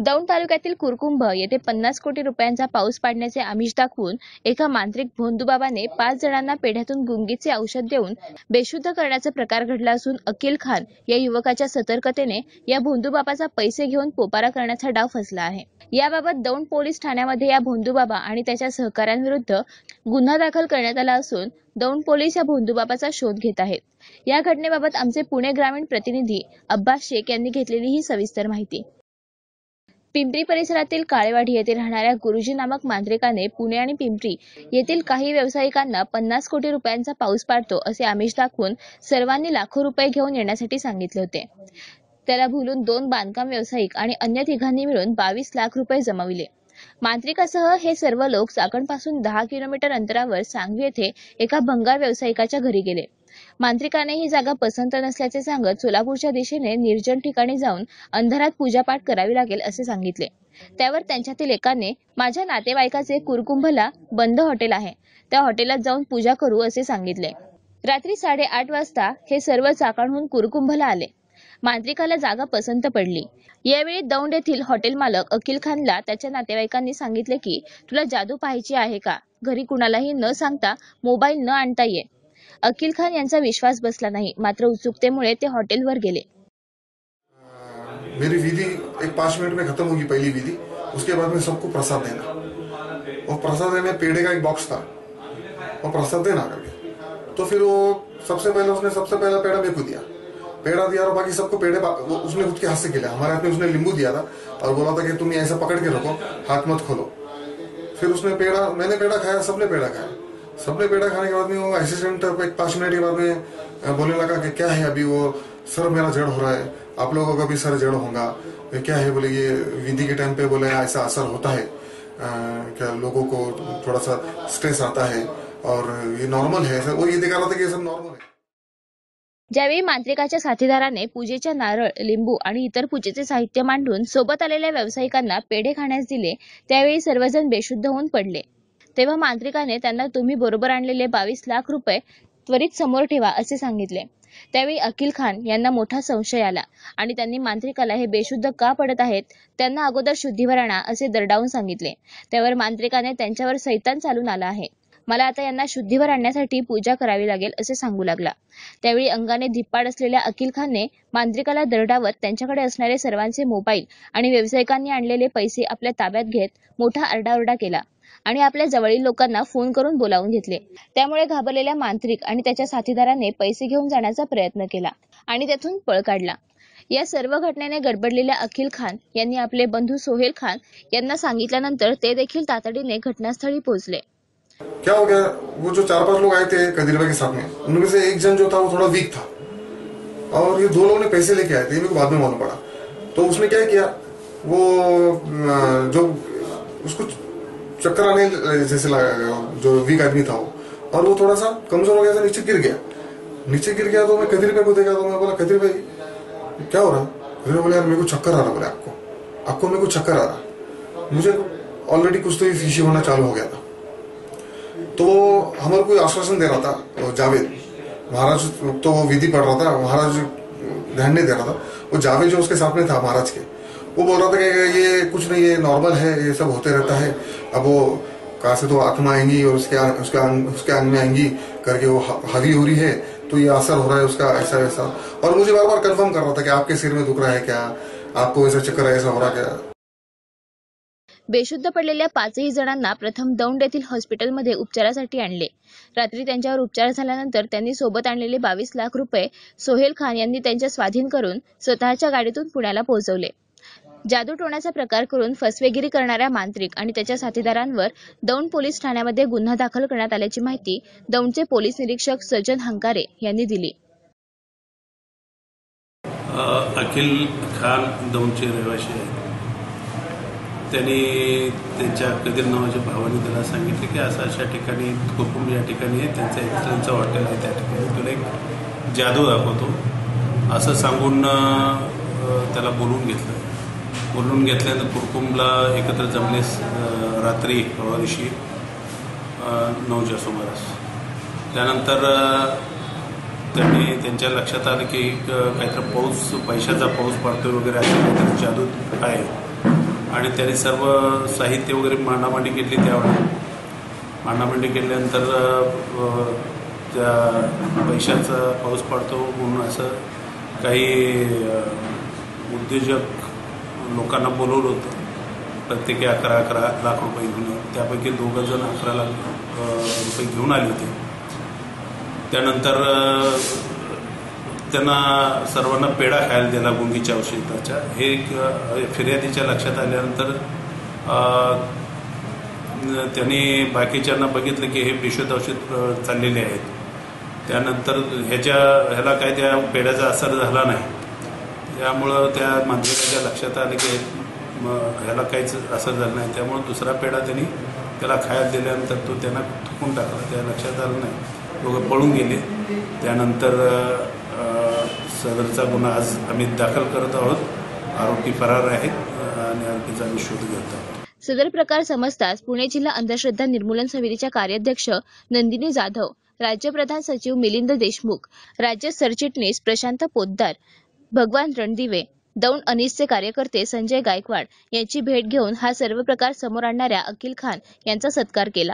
दौंड तालुक्यातील कुरकुंभ येथे 50 कोटी रुपयांचा पाऊस पाडण्याचे आमिष दाखवून एका मांत्रिक भोंदूबाबाने 5 जणांना पेढ्यातून गुंगीचे औषध देऊन बेशुद्ध करण्याचा प्रकार घडला असून अकील खान या युवकाच्या सतर्कतेने या भोंदूबाबाचा पैसे घेऊन पोपारा करण्याचा डाव फसला आहे। याबाबत दौंड पोलीस ठाण्यामध्ये या भोंदूबाबा आणि त्याच्या सहकाऱ्यांविरुद्ध गुन्हा दाखल करण्यात आला असून दौंड पोलीस या भोंदूबाबाचा शोध घेत आहेत। या घटनेबाबत आमचे पुणे ग्रामीण प्रतिनिधी अब्बास शेख यांनी घेतलेली ही सविस्तर माहिती। पिंपरी परिसरातील काळेवाडी येथे राहणाऱ्या गुरुजी नामक मांत्रिकाने पुणे आणि पिंपरी येथील काही व्यावसायिकांना 50 कोटी रुपयांचा पाऊस पाडतो असे आमिष दाखवून सर्वांनी लाखो रुपये घेऊन येण्यासाठी सांगितले होते। त्याला भुलून 2 बांधकाम व्यावसायिक आणि अन्य तिघांनी मिळून 22 लाख रुपये जमविले। मांत्रिकासह हे सर्व लोक चाकणपासून 10 किलोमीटर अंतरावर सांगवी येथे एका भंगार व्यावसायिकाच्या घरी गेले। मांत्रिकाने ही जागा पसंत नसल्याचे सांगत सोलापूरच्या दिशेने निर्जन ठिकाणी जाऊन अंधारात पूजापाठ करावी लागेल असे सांगितले। त्यावर त्यांच्यातील एकाने माझ्या नातेवाईकाचे कुरकुंभला बंद हॉटेल आहे, त्या हॉटेलात जाऊन पूजा करू असे सांगितले। रात्री 8:30 वाजता हे सर्व चाकणहून कुरकुंभला आले। मांत्रिकाला जागा पसंत पडली। यावेळी दौंड येथील हॉटेल मालक अकील खानला त्याच्या नातेवाईकांनी सांगितले की तुला जादू पाहायची आहे का, घरी कुणालाही न सांगता मोबाईल न आणता ये। अकील खान यांचा विश्वास बसला नहीं, मात्र उत्सुकतेमुळे ते हॉटेलवर गेले। मेरी विधि एक 5 मिनट में खत्म होगी, पहली विधि। उसके बाद में सबको प्रसाद देना, और प्रसाद देने पेड़े का एक बॉक्स था और प्रसाद देना करके। तो फिर वो सबसे पहला पेड़ा मेरे को दिया, पेड़ा दिया और बाकी सबको पेड़े उसने खुद के हाथ से खिलाया। हमारे हाथ में उसने नींबू दिया था और बोला था कि तुम ऐसा पकड़ के रखो, हाथ मत खोलो। फिर उसने मैंने पेड़ा खाया, सबने पेड़ा खाया। सबने पेड़ा खाने के बाद में वो असिस्टेंट 5 मिनट के बाद में बोलने लगा कि क्या है अभी, वो सर मेरा जड़ हो रहा है, आप लोगों का भी सर जड़ होगा, क्या है बोले ये विधि के टाइम पे बोले ऐसा असर होता है, क्या लोगों को थोड़ा सा स्ट्रेस आता है और ये नॉर्मल है। वो ये दिखा रहा था कि ये सब नॉर्मल है। ज्यावेळी मांत्रिकाच्या साथीदाराने पूजेच्या नारळ, लिंबू आणि इतर पूजेचे साहित्य मांडून सोबत आलेल्या व्यावसायिकांना पेढे खाण्यास दिले, त्यावेळी सर्वजण बेशुद्ध होऊन पडले। तेव्हा मांत्रिकाने त्यांना तुम्ही बरोबर आणलेले 22 लाख रुपये त्वरित समोर ठेवा असे सांगितले। त्यावेळी अकील खान यांना मोठा संशय आला आणि त्यांनी मांत्रिकाला हे बेशुद्ध का पडत आहेत, त्यांना अगोदर शुद्धीवर आणा असे दरडावून सांगितले। त्यावर मांत्रिकाने त्यांच्यावर सैतान चालून आला आहे, मला आता यांना शुद्धीवर आणण्यासाठी पूजा करावी लागेल असे सांगू लागला। त्यावेळी अंगाने धिप्पाड असलेल्या अकील खानने मांत्रिकाला दरडावत त्यांच्याकडे असणारे सर्वांचे मोबाईल आणि व्यावसायिकांनी आणलेले पैसे आपल्या ताब्यात घेत मोठा आरडाओरडा केला आणि आपल्या जवळील लोकांना फोन करून बोलावून घेतले। त्यामुळे घाबरलेल्या मांत्रिक आणि त्याच्या साथीदाराने पैसे घेऊन जाण्याचा प्रयत्न केला आणि तेथून पळ काढला। या सर्व घटनेने गडबडलेल्या अकील खान यांनी आपले बंधू सोहेल खान यांना सांगितल्यानंतर ते देखील तातडीने घटनास्थळी पोहोचले। क्या हो गया, वो जो 4-5 लोग आए थे कदीरबा के साथ में, उनमें से एक जन जो था वो थोड़ा वीक था और ये 2 लोगों ने पैसे लेके आए थे, मेरे को बाद में मालूम पड़ा। तो उसने क्या किया, वो जो उसको चक्कर आने जैसे जो वीक आदमी था वो, और वो थोड़ा सा कमजोर हो गया था, नीचे गिर गया। तो मैं कदीर भाई को देखा, तो मैं बोला कदीर भाई क्या हो रहा? कदीर बोले यार मेरे को चक्कर आ रहा। बोले आपको मेरे को चक्कर आ रहा, मुझे ऑलरेडी कुछ तो फिशी होना चालू हो गया था। तो हमारे को आश्वासन दे रहा था जावेद महाराज, तो वो विधि पढ़ रहा था, महाराज ध्यान नहीं दे रहा था। वो जावेद जो उसके साथ में था महाराज के, वो बोल रहा था कि ये कुछ नहीं, ये नॉर्मल है, ये सब होते रहता है। अब वो कहाँ से तो आत्मा आएंगी और उसके अंग में आएंगी करके वो हावी हो रही है, तो ये असर हो रहा है उसका ऐसा वैसा। और मुझे बार बार कंफर्म कर रहा था कि आपके सिर में दुख रहा है क्या, आपको ऐसा चक्कर ऐसा हो रहा क्या। बेशुद्ध पडलेल्या 5ही जणांना प्रथम दौंड येथील हॉस्पिटलमध्ये उपचारासाठी आणले। रात्री त्यांच्यावर उपचार झाल्यानंतर त्यांनी सोबत आणलेले 22 लाख रुपये सोहेल खान यांनी त्यांच्या स्वाधीन करून स्वतःच्या गाडीतून पुण्याला पोहोचवले। जादू टोण्याचा प्रकार करून फसवेगिरी करणाऱ्या मांत्रिक आणि त्याच्या साथीदारांवर दौंड पोलीस ठाण्यामध्ये गुन्हा दाखल करण्यात आल्याची माहिती दौंडचे पोलीस निरीक्षक सज्जन हंकारे यांनी दिली। अकील खान दौंडचे रहिवासी आहेत। त्यांनी त्यांच्या कदीर नावाच्या भावाने त्याला सांगितले की अशा ठिकाणी कुरकुंभ या ठिकाणी त्यांचं एक्सलन्सचं हॉटेल आहे, त्या ठिकाणी तुला एक जादू दाखवतो असं सांगून त्याला बोलवून घेतल्यानंतर कुरकुंभला एकत्र जमलेस रात्री दिवशी 9च्या सुमारास। त्यानंतर त्यांनी त्यांच्या लक्षात आलं की काहीतरी पैशाचा पाऊस पडतोय वगैरे असं काहीतरी जादू आहे। आणि त्यांनी सर्व साहित्य वगैरे मांडामांडी केली. त्यावेळेला मांडामांडी केल्यानंतर त्या पैशाचा पाऊस पडतो म्हणून असं काही उद्योजक लोकांना बोलवलं होतं. प्रत्येकी 11 लाख रुपये घेऊन. त्यापैकी 2 जण 11 लाख रुपये घेऊन आले होते. त्यानंतर त्यांना सर्वांना पेढा खायला दिला गुंगीच्या औषधाच्या. हे फिर्यादीच्या लक्षात आल्यानंतर त्यांनी बाकीच्यांना बघितलं की हे बेशुद्ध औषध चाललेले आहेत. त्यानंतर ह्याला काय त्या पेढ्याचा असर झाला नाही. त्यामुळं त्या मांत्रिकाच्या लक्षात आलं की ह्याला काहीच असर झालं नाही. त्यामुळं दुसरा पेढा त्यांनी त्याला खायला दिल्यानंतर तो त्यांना थुकून टाकला. त्या लक्षात आलं नाही. दोघं पळून गेले. त्यानंतर सदरचा गुन्हा आज आम्ही दाखल करत आहोत. आरोपी फरार आहेत आणि आरोपीचा आम्ही शोध घेत आहोत. सदर प्रकार समजताच पुणे जिल्हा अंधश्रद्धा निर्मूलन समितीच्या कार्याध्यक्ष नंदिनी जाधव, राज्य प्रधान सचिव मिलिंद देशमुख, राज्य सरचिटणीस प्रशांत पोद्दार, भगवान रणदिवे, दौंड अनिसचे कार्यकर्ते संजय गायकवाड यांची भेट घेऊन हा सर्व प्रकार समोर आणणाऱ्या अकील खान यांचा सत्कार केला.